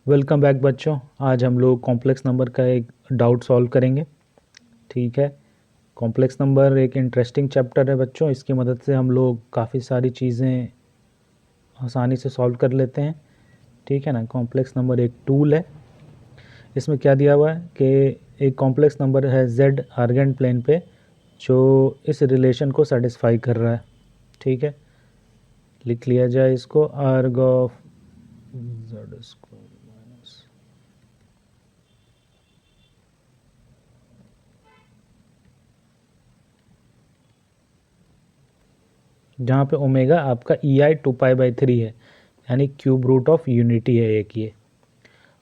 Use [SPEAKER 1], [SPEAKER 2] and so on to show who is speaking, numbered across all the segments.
[SPEAKER 1] Welcome back बच्चों। आज हम लोग कॉम्प्लेक्स नंबर का एक डाउट सॉल्व करेंगे। ठीक है, कॉम्प्लेक्स नंबर एक इंटरेस्टिंग चैप्टर है बच्चों। इसकी मदद से हम लोग काफ़ी सारी चीज़ें आसानी से सॉल्व कर लेते हैं। ठीक है ना। कॉम्प्लेक्स नंबर एक टूल है। इसमें क्या दिया हुआ है कि एक कॉम्प्लेक्स नंबर है z आर्गेंट प्लेन पे जो इस रिलेशन को सेटिस्फाई कर रहा है। ठीक है, लिख लिया जाए इसको। आर्ग ऑफ z स्क्वायर माइनस जहाँ पे ओमेगा आपका EI 2π/3 है, यानी क्यूब रूट ऑफ यूनिटी है एक ये।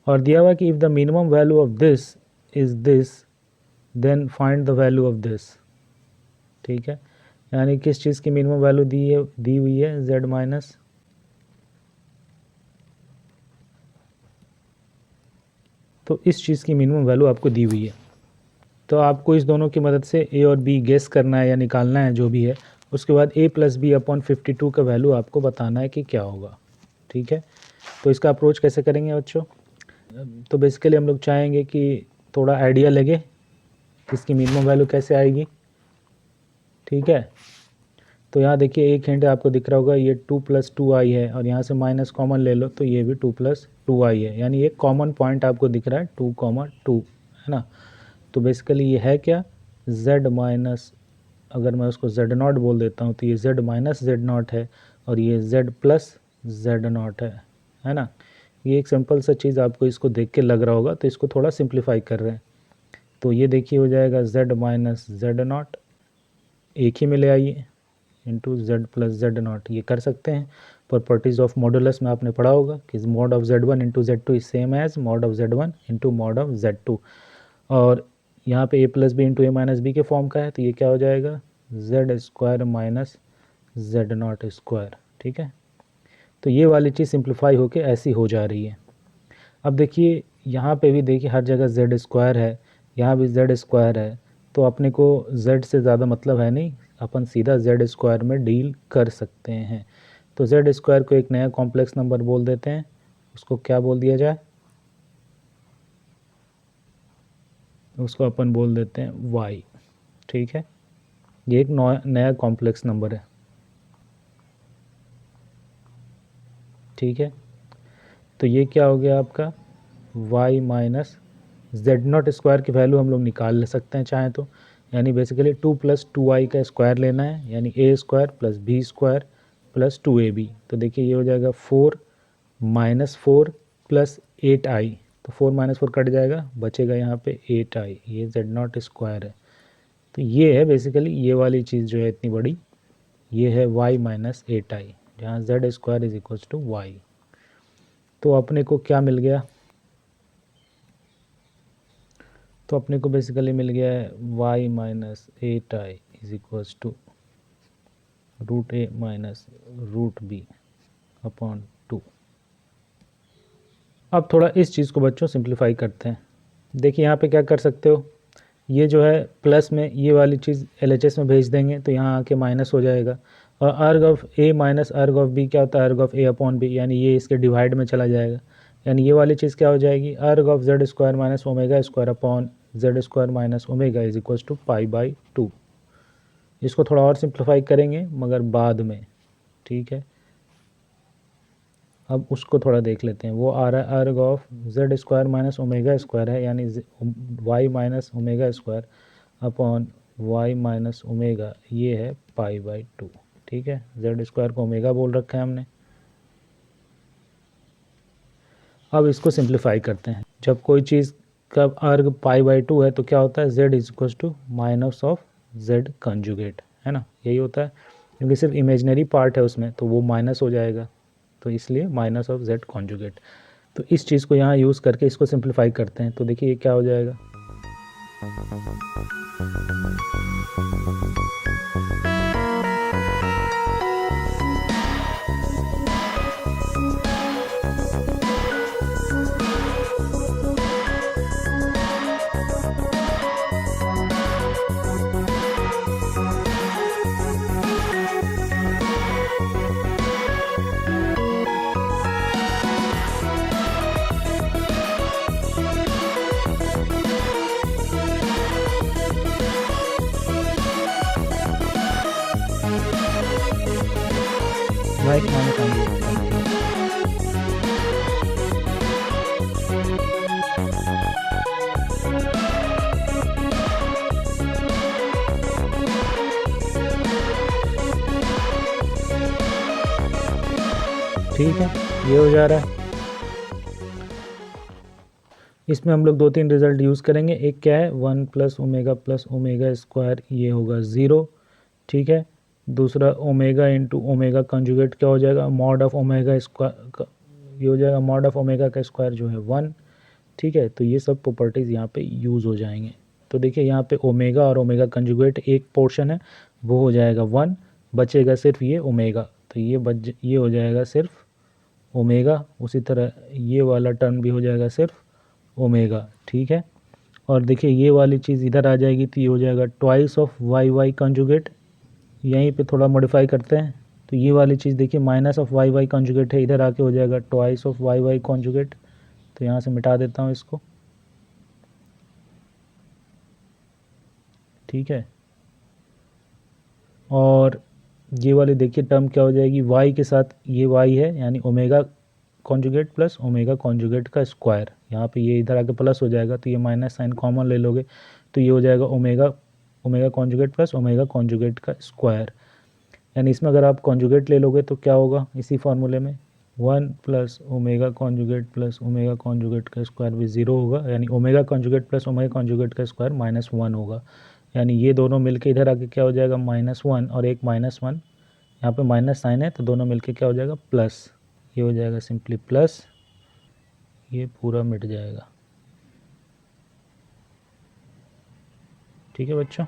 [SPEAKER 1] और दिया हुआ कि if the minimum value of this is this then find the value of this. ठीक है, यानी किस चीज़ की मिनिमम वैल्यू दी हुई है z माइनस तो इस चीज़ की मिनिमम वैल्यू आपको दी हुई है। तो आपको इस दोनों की मदद से a और b गेस करना है या निकालना है जो भी है। उसके बाद a + b/52 का वैल्यू आपको बताना है कि क्या होगा। ठीक है, तो इसका अप्रोच कैसे करेंगे बच्चों? तो बेसिकली हम लोग चाहेंगे कि थोड़ा आइडिया लगे इसकी मिनिमम वैल्यू कैसे आएगी। ठीक है, तो यहाँ देखिए एक हिंट आपको दिख रहा होगा, ये 2 + 2i है और यहाँ से माइनस कॉमन ले लो तो ये भी 2 + 2i है, यानी एक कॉमन पॉइंट आपको दिख रहा है 2, है ना। तो बेसिकली ये है क्या, z माइनस, अगर मैं उसको z0 बोल देता हूँ तो ये z माइनस z0 है और ये z प्लस z0 है ना। ये एक सिंपल सा चीज़ आपको इसको देख के लग रहा होगा, तो इसको थोड़ा सिंप्लीफाई कर रहे हैं। तो ये देखिए हो जाएगा z माइनस z0, एक ही में ले आइए, इंटू z प्लस z0। ये कर सकते हैं। प्रॉपर्टीज़ ऑफ मॉडुलस में आपने पढ़ा होगा कि mod of z1 into z2 is same as mod of z1 into mod of z2। और यहाँ पे a + b into a minus b के फॉर्म का है, तो ये क्या हो जाएगा z square minus z0 square. ठीक है, तो ये वाली चीज़ सिंप्लीफाई होके ऐसी हो जा रही है। अब देखिए यहाँ पे भी देखिए हर जगह z स्क्वायर है, यहाँ भी z स्क्वायर है, तो अपने को z से ज़्यादा मतलब है नहीं, अपन सीधा z स्क्वायर में डील कर सकते हैं। तो z स्क्वायर को एक नया कॉम्प्लेक्स नंबर बोल देते हैं, उसको क्या बोल दिया जाए, उसको अपन बोल देते हैं y। ठीक है, ये एक नया कॉम्प्लेक्स नंबर है। ठीक है, तो ये क्या हो गया आपका y माइनस z0 स्क्वायर की वैल्यू हम लोग निकाल ले सकते हैं चाहें तो, यानी बेसिकली 2 + 2i का स्क्वायर लेना है, यानी a square plus b square plus 2ab। तो देखिए ये हो जाएगा 4 - 4 प्लस 8i, तो 4 - 4 कट जाएगा, बचेगा यहाँ पे 8i, ये z0 स्क्वायर है। तो ये है बेसिकली ये वाली चीज़ जो है इतनी बड़ी, ये है y माइनस 8i, जहाँ z square is equal to y। तो अपने को क्या मिल गया, तो अपने को बेसिकली मिल गया है y minus 8i is equals to √a minus √b/2। अब थोड़ा इस चीज़ को बच्चों सिंप्लीफाई करते हैं। देखिए यहाँ पे क्या कर सकते हो, ये जो है प्लस में ये वाली चीज़ LHS में भेज देंगे तो यहाँ आके माइनस हो जाएगा। और अर्ग ऑफ a माइनस अर्ग ऑफ b क्या होता है, अर्ग ऑफ a/b, यानी ये इसके डिवाइड में चला जाएगा, यानी ये वाली चीज़ क्या हो जाएगी, arg of z square minus omega square upon z square minus omega is equals to π/2। इसको थोड़ा और सिंप्लीफाई करेंगे मगर बाद में। ठीक है, अब उसको थोड़ा देख लेते हैं। वो आ रहा है अर्ग of z square minus omega square है, यानी y minus omega square upon y minus omega, ये है π/2। ठीक है, z स्क्वायर को ओमेगा बोल रखा है हमने। अब इसको सिंप्लीफाई करते हैं। जब कोई चीज़ का अर्ग π/2 है तो क्या होता है, z is equal to minus of z conjugate, है ना, यही होता है। क्योंकि सिर्फ इमेजनरी पार्ट है उसमें तो वो माइनस हो जाएगा, तो इसलिए माइनस ऑफ z कॉन्जुगेट। तो इस चीज़ को यहाँ यूज़ करके इसको सिंप्लीफाई करते हैं। तो देखिए ये क्या हो जाएगा, x माइनस साइन ये होगा। ठीक है, ये हो जा रहा है। इसमें हम लोग 2-3 रिजल्ट यूज़ करेंगे। एक क्या है, 1 प्लस ओमेगा स्क्वायर, ये होगा 0। ठीक है, दूसरा ओमेगा इंटू ओमेगा कंजुगेट क्या हो जाएगा, मॉड ऑफ ओमेगा स्क्वायर, ये हो जाएगा मॉड ऑफ ओमेगा का स्क्वायर जो है 1। ठीक है, तो ये सब प्रॉपर्टीज़ यहाँ पे यूज़ हो जाएंगे। तो देखिए यहाँ पे ओमेगा और ओमेगा कंजुगेट एक पोर्शन है, वो हो जाएगा 1, बचेगा सिर्फ ये ओमेगा, तो ये हो जाएगा सिर्फ ओमेगा। उसी तरह ये वाला टर्म भी हो जाएगा सिर्फ ओमेगा। ठीक है, और देखिए ये वाली चीज़ इधर आ जाएगी, तो ये हो जाएगा ट्वाइस ऑफ वाई कंजुगेट। यहीं पे थोड़ा मॉडिफाई करते हैं, तो ये वाली चीज़ देखिए माइनस ऑफ वाई कंजुगेट है, इधर आके हो जाएगा ट्वाइस ऑफ वाई कंजुगेट। तो यहाँ से मिटा देता हूँ इसको। ठीक है, और ये वाली देखिए टर्म क्या हो जाएगी, y के साथ ये y है, यानी omega conjugate plus omega conjugate का स्क्वायर। यहाँ पे ये इधर आके प्लस हो जाएगा, तो ये माइनस साइन कॉमन ले लोगे, तो ये हो जाएगा omega conjugate plus omega conjugate का स्क्वायर। यानी इसमें अगर आप कॉन्जुगेट ले लोगे तो क्या होगा, इसी फार्मूले में 1 plus omega conjugate plus omega conjugate का स्क्वायर भी 0 होगा, यानी omega conjugate plus omega conjugate का स्क्वायर -1 होगा। यानी ये दोनों मिलके इधर आके क्या हो जाएगा, -1 और एक -1, यहाँ पे माइनस साइन है, तो दोनों मिलके क्या हो जाएगा, प्लस। ये हो जाएगा सिंपली प्लस, ये पूरा मिट जाएगा। ठीक है बच्चों,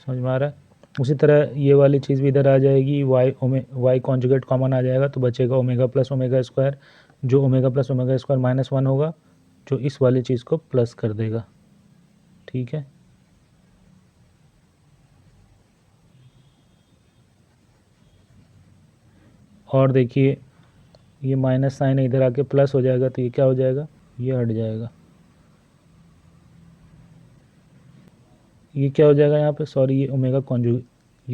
[SPEAKER 1] समझ में आ रहा है। उसी तरह ये वाली चीज़ भी इधर आ जाएगी, वाई कॉन्जुगेट कॉमन आ जाएगा, तो बचेगा ओमेगा प्लस ओमेगा स्क्वायर, जो ओमेगा प्लस ओमेगा स्क्वायर -1 होगा, जो इस वाली चीज़ को प्लस कर देगा। ठीक है, और देखिए ये माइनस साइन है, इधर आके प्लस हो जाएगा, तो ये क्या हो जाएगा, ये हट जाएगा। ये क्या हो जाएगा यहाँ पे, सॉरी, ये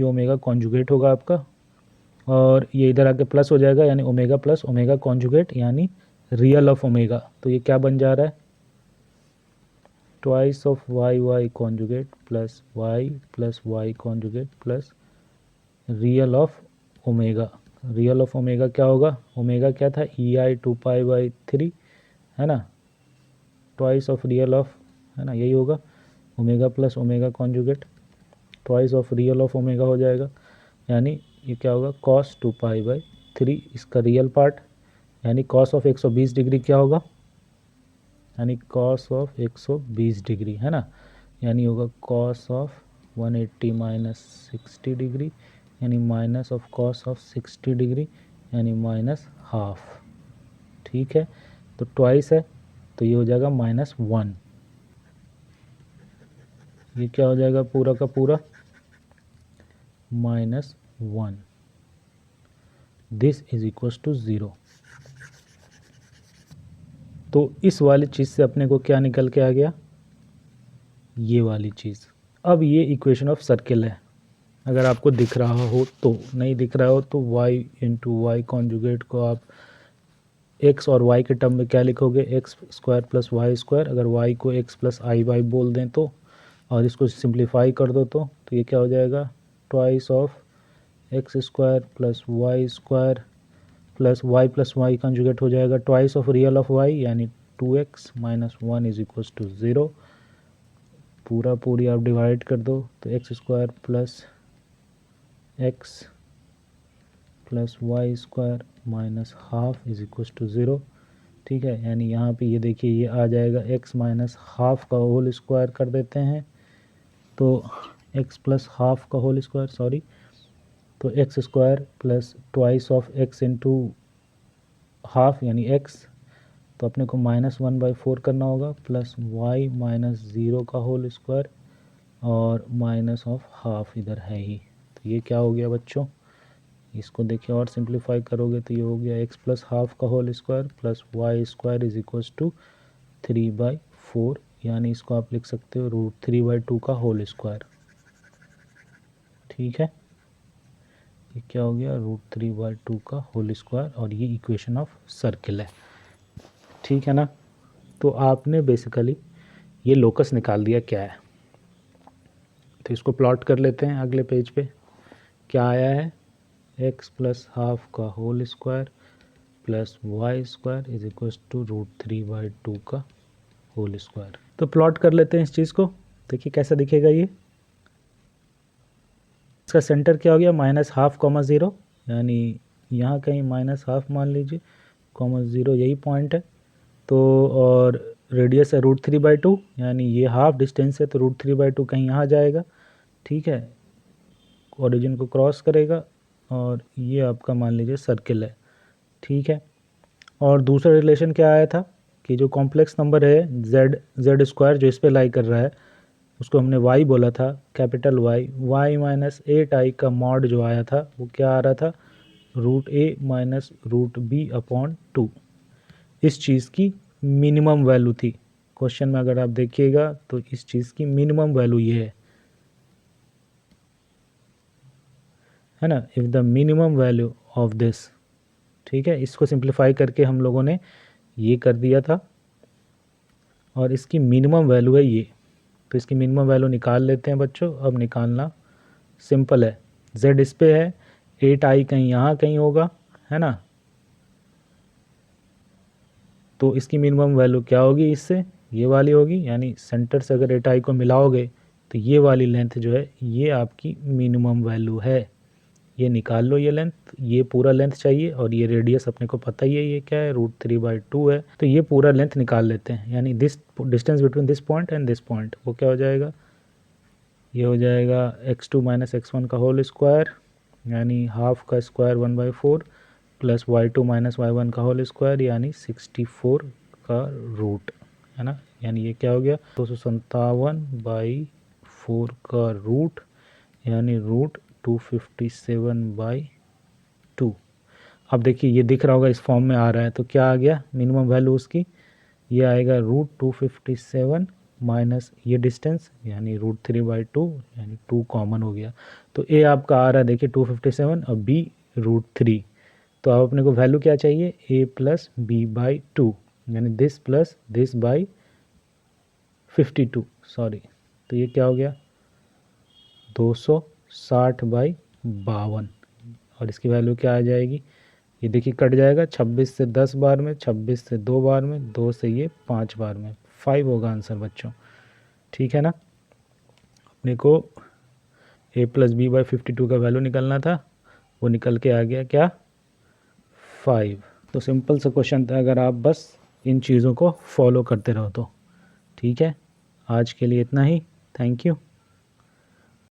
[SPEAKER 1] ओमेगा कॉन्जुगेट होगा आपका, और ये इधर आके प्लस हो जाएगा, यानी ओमेगा प्लस ओमेगा कॉन्जुगेट, यानी रियल ऑफ ओमेगा। तो ये क्या बन जा रहा है, twice of y conjugate plus y conjugate plus real of omega. Real of omega क्या होगा, ओमेगा क्या था, EI 2π/3 है ना, ट्वाइस ऑफ रियल ऑफ, है ना, यही होगा, omega plus omega conjugate twice of real of omega हो जाएगा, यानी ये क्या होगा, cos 2π/3, इसका रियल पार्ट, यानी cos ऑफ 120 डिग्री क्या होगा, यानी cos ऑफ 120 डिग्री, है ना, यानी होगा cos ऑफ 180 माइनस 60 डिग्री, यानी minus of cos of 60 degree, यानी -1/2। ठीक है, तो ट्वाइस है, तो ये हो जाएगा -1। ये क्या हो जाएगा पूरा का पूरा, -1। This is equals to 0। तो इस वाली चीज़ से अपने को क्या निकल के आ गया, ये वाली चीज़। अब ये इक्वेशन ऑफ सर्किल है, अगर आपको दिख रहा हो तो, नहीं दिख रहा हो तो y इंटू वाई कॉन्जुगेट को आप x और y के टर्म में क्या लिखोगे, x square plus y square, अगर y को x प्लस आई वाई बोल दें तो, और इसको सिंप्लीफाई कर दो तो ये क्या हो जाएगा, twice of x square plus y square plus y conjugate हो जाएगा twice of real of y, यानी 2x minus 1 is equals to 0। पूरी आप डिवाइड कर दो, तो x square plus x plus y square minus half is equals to 0। ठीक है, यानी यहाँ पे ये देखिए ये आ जाएगा x माइनस हाफ का होल स्क्वायर कर देते हैं, तो x प्लस हाफ का होल स्क्वायर, सॉरी, तो x square plus twice of x into half यानी x, तो अपने को -1/4 करना होगा, प्लस y माइनस 0 का होल स्क्वायर, और माइनस ऑफ हाफ इधर है ही। तो ये क्या हो गया बच्चों, इसको देखिए और सिंप्लीफाई करोगे तो ये हो गया x प्लस हाफ का whole square plus y square is equals to 3/4, यानी इसको आप लिख सकते हो √3/2 का होल स्क्वायर। ठीक है, ये क्या हो गया, √3/2 का होल स्क्वायर, और ये इक्वेशन ऑफ सर्किल है। ठीक है ना। तो आपने बेसिकली ये लोकस निकाल दिया क्या है। तो इसको प्लॉट कर लेते हैं अगले पेज पे। क्या आया है, x + हाफ का whole square plus y square is equal to √3/2 का होल स्क्वायर। तो प्लॉट कर लेते हैं इस चीज़ को। देखिए कैसा दिखेगा ये। इसका सेंटर क्या हो गया, -1/2, 0, यानी यहाँ कहीं -1/2 मान लीजिए, 0 यही पॉइंट है। तो और रेडियस है √3/2, यानी ये हाफ डिस्टेंस है, तो √3/2 कहीं यहाँ जाएगा। ठीक है, ओरिजिन को क्रॉस करेगा, और ये आपका मान लीजिए सर्किल है। ठीक है, और दूसरा रिलेशन क्या आया था कि जो कॉम्प्लेक्स नंबर है जेड स्क्वायर जो इस पे लाई कर रहा है, उसको हमने y बोला था, कैपिटल y -8i का मॉड जो आया था वो क्या आ रहा था, √a - √b/2। इस चीज़ की मिनिमम वैल्यू थी। क्वेश्चन में अगर आप देखिएगा तो इस चीज़ की मिनिमम वैल्यू ये है ना, if the minimum value of this. ठीक है, इसको सिंप्लीफाई करके हम लोगों ने ये कर दिया था, और इसकी मिनिमम वैल्यू है ये। तो इसकी मिनिमम वैल्यू निकाल लेते हैं बच्चों। अब निकालना सिंपल है, z इस पे है, 8i कहीं यहाँ कहीं होगा, है ना। तो इसकी मिनिमम वैल्यू क्या होगी, इससे ये वाली होगी, यानी सेंटर से अगर 8i को मिलाओगे तो ये वाली लेंथ जो है ये आपकी मिनिमम वैल्यू है। ये निकाल लो, ये लेंथ, ये पूरा लेंथ चाहिए, और ये रेडियस अपने को पता ही है ये क्या है, √3/2 है। तो ये पूरा लेंथ निकाल लेते हैं, यानी this distance between this point and this point, वो क्या हो जाएगा, ये हो जाएगा x2 - x1 का होल स्क्वायर, यानी हाफ का स्क्वायर 1/4 प्लस y2 - y1 का होल स्क्वायर, यानी 64 का रूट, है ना। यानी ये क्या हो गया, 257/4 का रूट, यानी √257/2। अब देखिए ये दिख रहा होगा, इस फॉर्म में आ रहा है, तो क्या आ गया मिनिमम वैल्यू उसकी, ये आएगा √257 माइनस ये डिस्टेंस, यानी √3/2, यानी 2 कॉमन हो गया। तो ए आपका आ रहा है देखिए 257, और बी √3। तो अब अपने को वैल्यू क्या चाहिए, a + b/2, यानी this plus this by 52, sorry. तो ये क्या हो गया, 260/52, और इसकी वैल्यू क्या आ जाएगी, ये देखिए कट जाएगा, 26 से 10 बार में, 26 से 2 बार में, 2 से ये 5 बार में, 5 होगा आंसर बच्चों। ठीक है ना। अपने को a + b/52 का वैल्यू निकलना था, वो निकल के आ गया क्या, 5। तो सिंपल सा क्वेश्चन था, अगर आप बस इन चीज़ों को फॉलो करते रहो तो। ठीक है, आज के लिए इतना ही, थैंक यू।